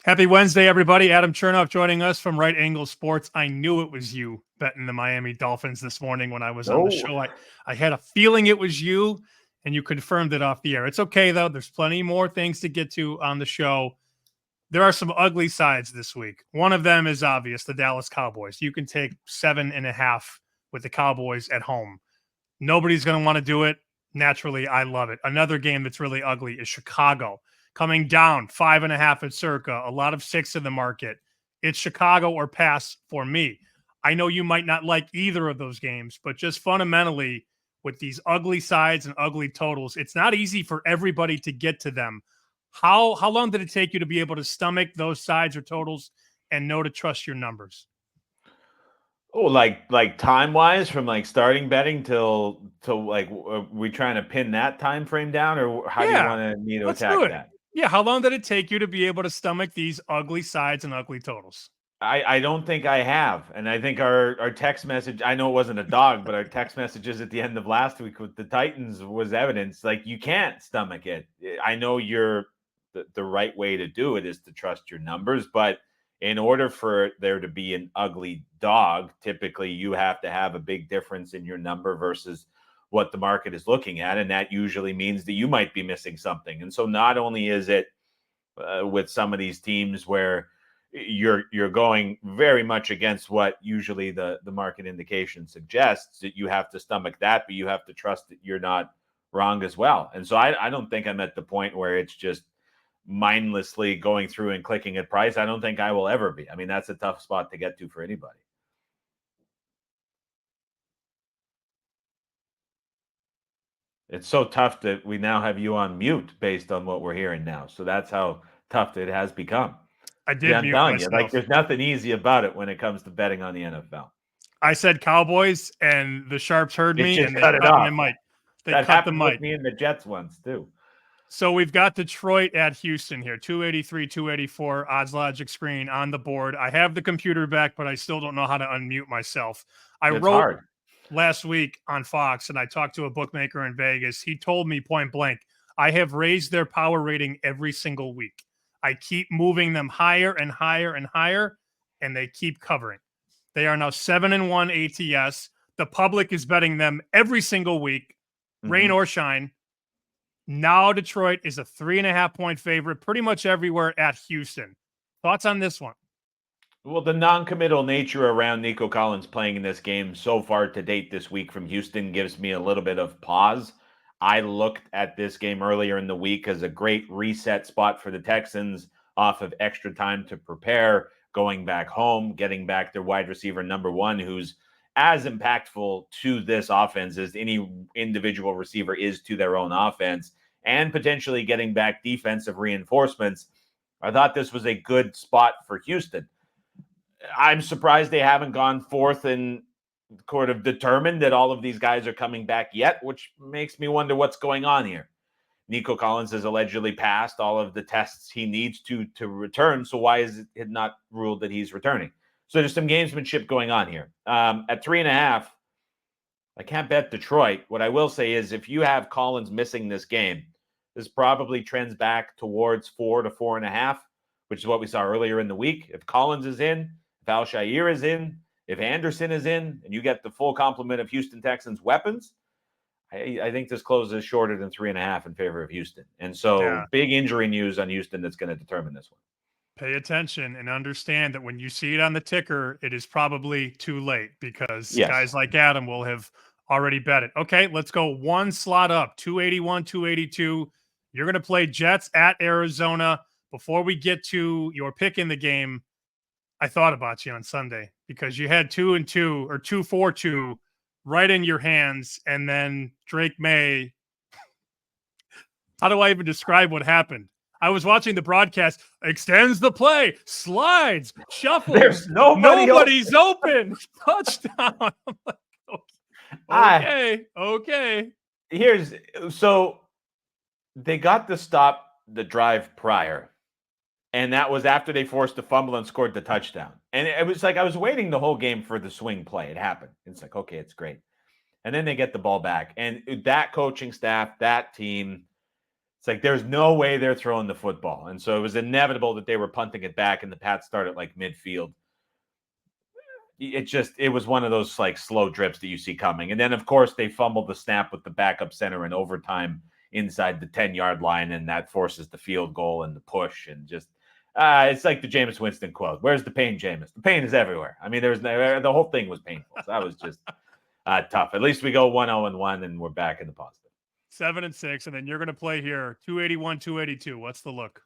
Happy Wednesday, everybody. Adam Chernoff joining us from Angle Sports. I knew it was you betting the Miami Dolphins this morning when I was on the No. show. I had a feeling it was you, and you confirmed it off the air. It's okay, though. There's plenty more things to get to on the show. There are some ugly sides this week. One of them is obvious, the Dallas Cowboys. You can take 7.5 with the Cowboys at home. Nobody's going to want to do it. Naturally, I love it. Another game that's really ugly is Chicago. Coming down 5.5 at Circa, a lot of 6 in the market. It's Chicago or pass for me. I know you might not like either of those games, but just fundamentally with these ugly sides and ugly totals, it's not easy for everybody to get to them. How long did it take you to be able to stomach those sides or totals and know to trust your numbers? Oh, like time wise, from like starting betting till like, are we trying to pin that time frame down, or how do you want me to Let's do attack it. that? Yeah, how long did it take you to be able to stomach these ugly sides and ugly totals? I don't think I have, and I think our text message. I know it wasn't a dog, but our text messages at the end of last week with the Titans was evidence. Like, you can't stomach it. I know the right way to do it is to trust your numbers, but in order for there to be an ugly dog, typically you have to have a big difference in your number versus what the market is looking at, and that usually means that you might be missing something. And so not only is it with some of these teams where you're going very much against what usually the market indication suggests, that you have to stomach that, but you have to trust that you're not wrong as well. And so I don't think I'm at the point where it's just mindlessly going through and clicking at price. I don't think I will ever be. I mean, that's a tough spot to get to for anybody. It's so tough that we now have you on mute based on what we're hearing now. So that's how tough it has become. I Yeah, did I'm mute telling you, like, myself. there's nothing easy about it when it comes to betting on the NFL. I said Cowboys, and the Sharps heard It me, just and they cut it cut my off. mic. They That cut the happened with mic. me and the Jets once too. So we've got Detroit at Houston here, 283, 284, odds logic screen on the board. I have the computer back, but I still don't know how to unmute myself. I It's wrote hard. last week on Fox, and I talked to a bookmaker in Vegas. He told me point blank, I have raised their power rating every single week. I keep moving them higher and higher and higher, and they keep covering. They are now 7-1 ATS. The public is betting them every single week, rain or shine. Now Detroit is a 3.5 point favorite pretty much everywhere at Houston. Thoughts on this one? Well, the non-committal nature around Nico Collins playing in this game so far to date this week from Houston gives me a little bit of pause. I looked at this game earlier in the week as a great reset spot for the Texans off of extra time to prepare, going back home, getting back their wide receiver number one, who's as impactful to this offense as any individual receiver is to their own offense, and potentially getting back defensive reinforcements. I thought this was a good spot for Houston. I'm surprised they haven't gone forth and sort of determined that all of these guys are coming back yet, which makes me wonder what's going on here. Nico Collins has allegedly passed all of the tests he needs to return. So why is it not ruled that he's returning? So there's some gamesmanship going on here. At 3.5, I can't bet Detroit. What I will say is, if you have Collins missing this game, this probably trends back towards 4 to 4.5, which is what we saw earlier in the week. If Collins is in, if Al-Shaair is in, if Anderson is in, and you get the full complement of Houston Texans weapons, I think this closes shorter than 3.5 in favor of Houston. And so big injury news on Houston that's going to determine this one. Pay attention and understand that when you see it on the ticker, it is probably too late because guys like Adam will have already bet it. Okay, let's go one slot up, 281, 282. You're going to play Jets at Arizona. Before we get to your pick in the game, I thought about you on Sunday because you had 2-2 or 2-4-2 right in your hands. And then Drake May, how do I even describe what happened? I was watching the broadcast, extends the play, slides, shuffles. There's nobody's open. Touchdown. Okay. So they got to stop the drive prior, and that was after they forced the fumble and scored the touchdown. And it was like I was waiting the whole game for the swing play. It happened. It's like, okay, it's great. And then they get the ball back. And that coaching staff, that team, It's like there's no way they're throwing the football. And so it was inevitable that they were punting it back and the Pats started like midfield. It was one of those like slow drips that you see coming. And then of course they fumbled the snap with the backup center in overtime inside the 10-yard line, and that forces the field goal and the push. And just it's like the Jameis Winston quote, "Where's the pain, Jameis? The pain is everywhere." I mean, the whole thing was painful. So that was just tough. At least we go 1-0-1 and we're back in the positive. 7-6, and then you're going to play here 281, 282. What's the look?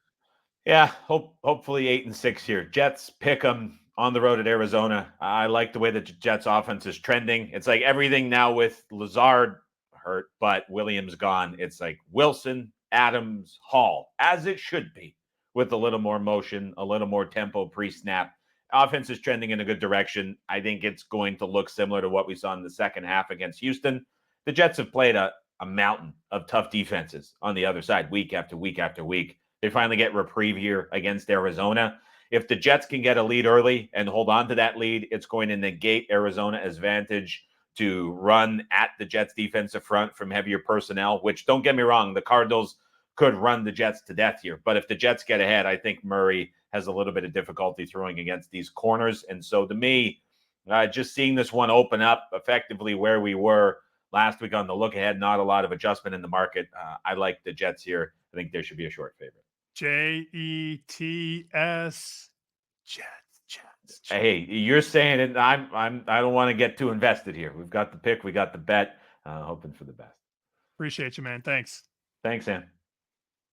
Yeah, hopefully 8-6 here. Jets pick them on the road at Arizona. I like the way that the Jets offense is trending. It's like everything now with Lazard hurt, but Williams gone. It's like Wilson, Adams, Hall, as it should be, with a little more motion, a little more tempo pre-snap. Offense is trending in a good direction. I think it's going to look similar to what we saw in the second half against Houston. The Jets have played a mountain of tough defenses on the other side week after week after week. They finally get reprieve here against Arizona. If the Jets can get a lead early and hold on to that lead, it's going to negate Arizona's advantage to run at the Jets defensive front from heavier personnel, which, don't get me wrong, the Cardinals could run the Jets to death here. But if the Jets get ahead, I think Murray has a little bit of difficulty throwing against these corners. And so to me, just seeing this one open up effectively where we were last week on the look ahead, not a lot of adjustment in the market. I like the Jets here. I think there should be a short favorite. Jets. Jets. Hey, you're saying it. I don't want to get too invested here. We've got the pick. We got the bet. Hoping for the best. Appreciate you, man. Thanks. Thanks, Sam.